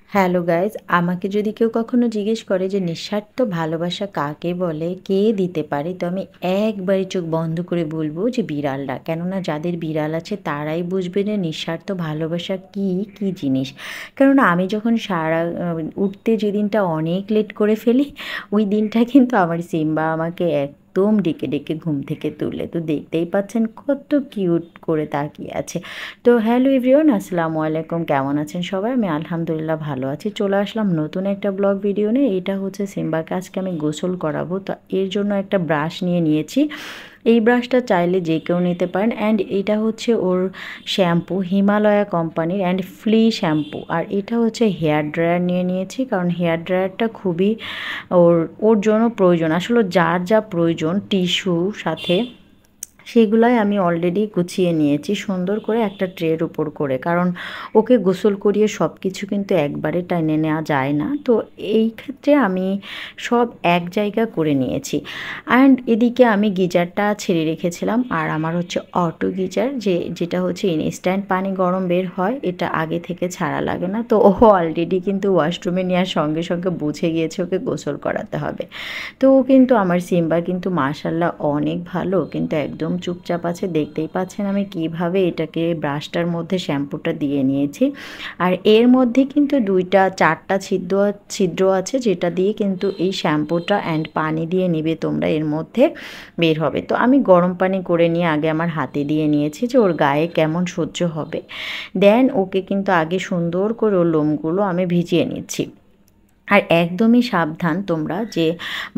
Hello guys, আমাকে যদি কেউ কখনো জিজ্ঞেস করে যে নিঃস্বার্থ ভালোবাসা কাকে বলে, কে দিতে পারে, তো আমি একবারই চোখ বন্ধ করে বলবো যে বিড়ালরা। কেননা যাদের বিড়াল আছে তারাই বুঝবে যে নিঃস্বার্থ ভালোবাসা কী কী জিনিস। কেননা আমি যখন উঠতে যেদিনটা অনেক লেট করে ফেলি, ওই দিনটা কিন্তু আমার সিম্বা আমাকে একদম ডেকে ডেকে ঘুম থেকে তুলে। তো দেখতেই পাচ্ছেন কত কিউট করে তাকিয়ে আছে। তো হ্যালো এভরিওয়ান, আসসালামু আলাইকুম। কেমন আছেন সবাই? আমি আলহামদুলিল্লাহ ভালো আছি। চলে আসলাম নতুন একটা ব্লগ ভিডিও নিয়ে। এটা হচ্ছে সিম্বাকে আজকে আমি গোসল করাবো, তো এর জন্য একটা ব্রাশ নিয়েছি। এই ব্রাশটা চাইলে যে কেউ নিতে পারেন। অ্যান্ড এটা হচ্ছে ওর শ্যাম্পু, হিমালয়া কোম্পানির অ্যান্ড ফ্লি শ্যাম্পু। আর এটা হচ্ছে হেয়ার ড্রায়ার নিয়েছি, কারণ হেয়ার ড্রায়ারটা খুবই ওর ওর জন্য প্রয়োজন। আসলে যার যা প্রয়োজন টিস্যু সাথে সেগুলাই আমি অলরেডি গুছিয়ে নিয়েছি সুন্দর করে একটা ট্রের উপর করে, কারণ ওকে গোসল করিয়ে সব কিছু কিন্তু একবারে টেনে নেওয়া যায় না। তো এই ক্ষেত্রে আমি সব এক জায়গা করে নিয়েছি। অ্যান্ড এদিকে আমি গিজারটা ছেড়ে রেখেছিলাম, আর আমার হচ্ছে অটো গিজার, যেটা হচ্ছে ইনস্ট্যান্ট পানি গরম বের হয়, এটা আগে থেকে ছাড়া লাগে না। তো ও অলরেডি কিন্তু ওয়াশরুমে নেওয়ার সঙ্গে সঙ্গে বুঝে গিয়েছে ওকে গোসল করাতে হবে। তো ও কিন্তু আমার সিম্বা কিন্তু মাশাল্লাহ অনেক ভালো, কিন্তু একদম চুপচাপ আছে। দেখতেই পাচ্ছেন আমি কিভাবে এটাকে ব্রাশটার মধ্যে শ্যাম্পুটা দিয়ে নিয়েছি। আর এর মধ্যে কিন্তু 2-4টা ছিদ্র আছে, যেটা দিয়ে কিন্তু এই শ্যাম্পুটা অ্যান্ড পানি দিয়ে নিবে তোমরা এর মধ্যে বের হবে। তো আমি গরম পানি করে নিয়ে আগে আমার হাতে দিয়ে নিয়েছি যে ওর গায়ে কেমন সহ্য হবে। দেন ওকে কিন্তু আগে সুন্দর করে ওর লোমগুলো আমি ভিজিয়ে নিচ্ছি। আর একদমই সাবধান তোমরা যে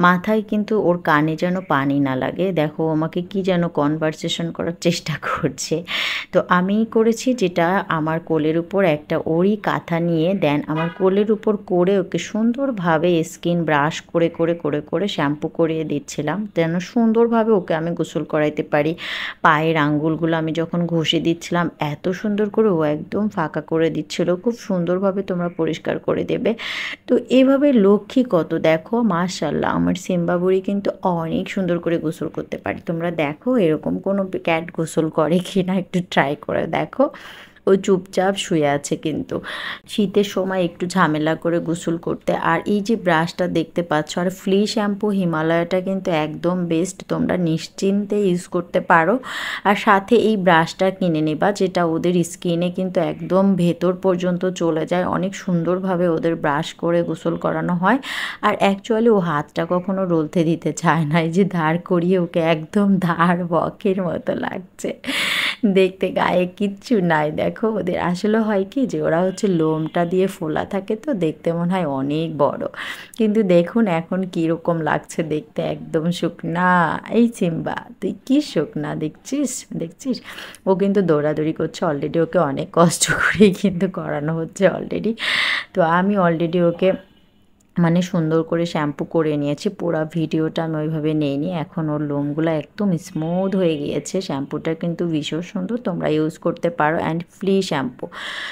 মাথায় কিন্তু ওর কানে যেন পানি না লাগে। দেখো আমাকে কি যেন কনভারসেশন করার চেষ্টা করছে। তো আমি করেছি যেটা, আমার কোলের উপর একটা ওরই কাঁথা নিয়ে দেন আমার কোলের উপর করে ওকে সুন্দরভাবে স্কিন ব্রাশ করে করে করে করে শ্যাম্পু করিয়ে দিচ্ছিলাম, যেন সুন্দরভাবে ওকে আমি গোসল করাইতে পারি। পায়ের আঙ্গুলগুলো আমি যখন ঘষে দিচ্ছিলাম এত সুন্দর করে ও একদম ফাঁকা করে দিচ্ছিল। খুব সুন্দরভাবে তোমরা পরিষ্কার করে দেবে। তো এভাবে লক্ষ্মী কত, দেখো মাশাল্লাহ আমার সিম্বা বুড়ি কিন্তু অনেক সুন্দর করে গোসল করতে পারে। তোমরা দেখো এরকম কোনো ক্যাট গোসল করে কি না, একটু ট্রাই করে দেখো। ও চুপচাপ শুয়ে আছে, কিন্তু শীতের সময় একটু ঝামেলা করে গোসল করতে। আর এই যে ব্রাশটা দেখতে পাচ্ছ, আর ফ্লি শ্যাম্পু হিমালয়াটা কিন্তু একদম বেস্ট, তোমরা নিশ্চিন্তে ইউজ করতে পারো। আর সাথে এই ব্রাশটা কিনে নেবা, যেটা ওদের স্কিনে কিন্তু একদম ভেতর পর্যন্ত চলে যায়, অনেক সুন্দরভাবে ওদের ব্রাশ করে গোসল করানো হয়। আর অ্যাকচুয়ালি ও হাতটা কখনো রলতে দিতে চায় না, এই যে দাঁড় করিয়ে ওকে একদম দাঁড় বকের মতো লাগছে দেখতে, গায়ে কিচ্ছু নাই। দেখো ওদের আসলে হয় কি যে ওরা হচ্ছে লোমটা দিয়ে ফোলা থাকে, তো দেখতে মনে হয় অনেক বড়, কিন্তু দেখুন এখন কীরকম লাগছে দেখতে, একদম শুকনা। এই সিম্বা তুই কি শুকনা দেখছিস দেখছিস। ও কিন্তু দৌড়াদৌড়ি করছে অলরেডি, ওকে অনেক কষ্ট করেই কিন্তু করানো হচ্ছে অলরেডি। তো আমি অলরেডি ওকে মানে সুন্দর করে শ্যাম্পু করে নিয়েছি। পুরো ভিডিওটা আমি ওইভাবে নিইনি। এখন ওর লোমগুলো একদম স্মুথ হয়ে গিয়েছে। শ্যাম্পুটা কিন্তু ভীষণ সুন্দর, তোমরা ইউজ করতে পারো, অ্যান্ড ফ্লি শ্যাম্পু।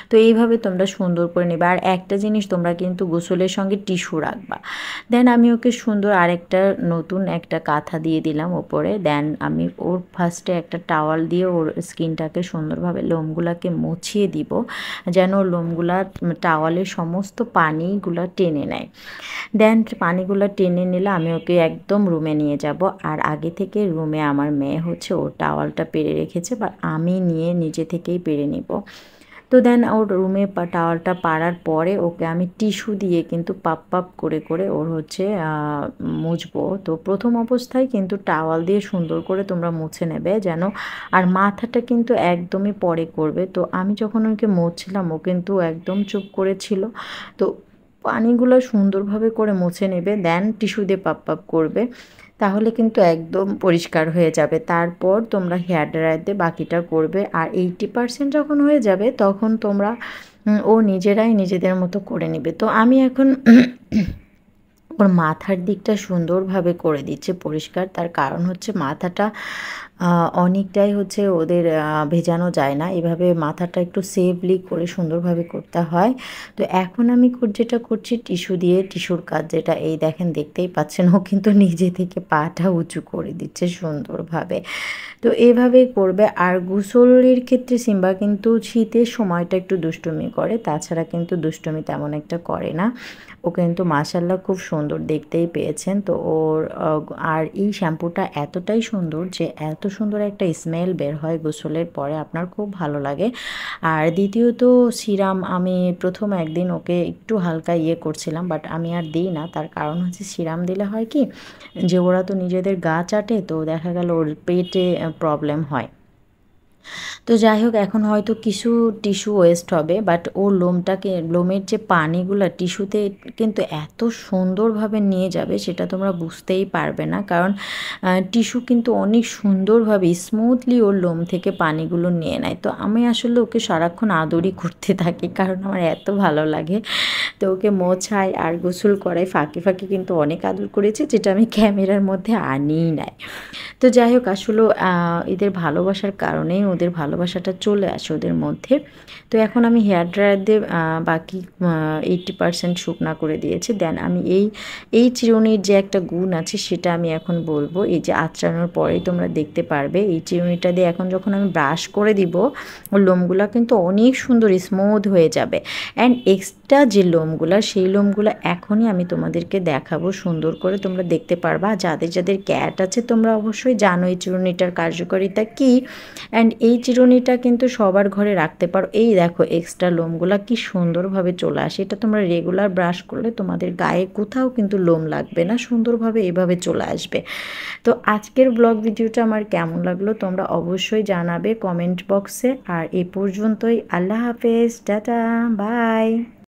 তো এইভাবে তোমরা সুন্দর করে নেবে। আর একটা জিনিস, তোমরা কিন্তু গোসলের সঙ্গে টিস্যু রাখবা। দেন আমি ওকে সুন্দর আরেকটা নতুন একটা কাঁথা দিয়ে দিলাম ওপরে। দেন আমি ওর ফার্স্টে একটা টাওয়াল দিয়ে ওর স্কিনটাকে সুন্দরভাবে লোমগুলাকে মুছিয়ে দিব, যেন ওর লোমগুলা টাওয়ালের সমস্ত পানিগুলো টেনে নেয়। দেন পানিগুলো টেনে নিলে আমি ওকে একদম রুমে নিয়ে যাব। আর আগে থেকে রুমে আমার মেয়ে হচ্ছে ওর টাওয়ালটা পেরে রেখেছে, বা আমি নিয়ে নিজে থেকেই পেরে নিব। তো দেন ওর রুমে টাওয়ালটা পাড়ার পরে ওকে আমি টিস্যু দিয়ে কিন্তু পাপ পাপ করে করে ওর হচ্ছে মুছবো। তো প্রথম অবস্থায় কিন্তু টাওয়াল দিয়ে সুন্দর করে তোমরা মুছে নেবে যেন। আর মাথাটা কিন্তু একদমই পরে করবে। তো আমি যখন ওকে মুছছিলাম ও কিন্তু একদম চুপ করেছিল। তো পানিগুলো সুন্দরভাবে করে মুছে নেবে, দেন টিস্যু দিয়ে পাপ পাপ করবে, তাহলে কিন্তু একদম পরিষ্কার হয়ে যাবে। তারপর তোমরা হেয়ার ড্রায়ার দিয়ে বাকিটা করবে। আর 80% যখন হয়ে যাবে তখন তোমরা ও নিজেরাই নিজেদের মতো করে নেবে। তো আমি এখন ওর মাথার দিকটা সুন্দরভাবে করে দিচ্ছি পরিষ্কার। তার কারণ হচ্ছে মাথাটা অনেকটাই হচ্ছে ওদের ভেজানো যায় না। এভাবে মাথাটা একটু সেফলি করে সুন্দরভাবে করতে হয়। তো এখন আমি যেটা করছি টিস্যু দিয়ে, টিস্যুর কাজ যেটা এই দেখেন দেখতেই পাচ্ছেন ও কিন্তু নিজে থেকে পাটা উঁচু করে দিচ্ছে সুন্দরভাবে। তো এভাবেই করবে। আর গোসলের ক্ষেত্রে সিম্বা কিন্তু শীতের সময়টা একটু দুষ্টুমি করে, তাছাড়া কিন্তু দুষ্টুমি তেমন একটা করে না। ও কিন্তু মাশাআল্লাহ খুব সুন্দর, দেখতেই পেয়েছেন। তো ওর আর এই শ্যাম্পুটা এতটাই সুন্দর যে এত সুন্দর একটা স্মেল বের হয় গোসলের পরে, আপনার খুব ভালো লাগে। আর দ্বিতীয়ত সিরাম আমি প্রথম একদিন ওকে একটু হালকা করছিলাম, বাট আমি আর দিই না। তার কারণ হচ্ছে সিরাম দিলে হয় কি যে ওরা তো নিজেদের গা চাটে, তো দেখা গেল ওর পেটে প্রবলেম হয়। তো যাই হোক, এখন হয়তো কিছু টিস্যু ওয়েস্ট হবে, বাট ওর লোমের যে পানিগুলো টিস্যুতে কিন্তু এত সুন্দরভাবে নিয়ে যাবে সেটা তোমরা বুঝতেই পারবে না। কারণ টিস্যু কিন্তু অনেক সুন্দরভাবে স্মুথলি ওর লোম থেকে পানিগুলো নিয়ে নেয়। তো আমি আসলে ওকে সারাক্ষণ আদরই করতে থাকি, কারণ আমার এত ভালো লাগে। তো ওকে মোছাই আর গোসল করাই, ফাঁকে ফাঁকে কিন্তু অনেক আদর করেছি, যেটা আমি ক্যামেরার মধ্যে আনিই নাই। তো যাই হোক, আসলে এদের ভালোবাসার কারণেই ওদের ভালোবাসাটা চলে আসে ওদের মধ্যে। তো এখন আমি হেয়ার ড্রায়ার দিয়ে বাকি 80% শুকনা করে দিয়েছি। দেন আমি এই চিরুনির যে একটা গুণ আছে সেটা আমি এখন বলবো। এই যে আঁচড়ানোর পরেই তোমরা দেখতে পারবে, এই চিরুনিটা দিয়ে এখন যখন আমি ব্রাশ করে দিব ওর লোমগুলো কিন্তু অনেক সুন্দর স্মুথ হয়ে যাবে। অ্যান্ড এক্সট্রা যে লোমগুলো সেই লোমগুলো এখনই আমি তোমাদেরকে দেখাবো সুন্দর করে, তোমরা দেখতে পারবা। যাদের যাদের ক্যাট আছে তোমরা অবশ্যই জানো এই চিরুনিটার কার্যকারিতা কী। অ্যান্ড এই চিরুনিটা কিন্তু সবার ঘরে রাখতে পারো। এই দেখো এক্সট্রা লোমগুলো কি সুন্দরভাবে চলে আসে, এটা তোমরা রেগুলার ব্রাশ করলে তোমাদের গায়ে কোথাও কিন্তু লোম লাগবে না, সুন্দরভাবে এভাবে চলে আসবে। তো আজকের ব্লগ ভিডিওটা আমার কেমন লাগলো তোমরা অবশ্যই জানাবে কমেন্ট বক্সে। আর এ পর্যন্তই, আল্লাহ হাফেজ, টাটা, বাই।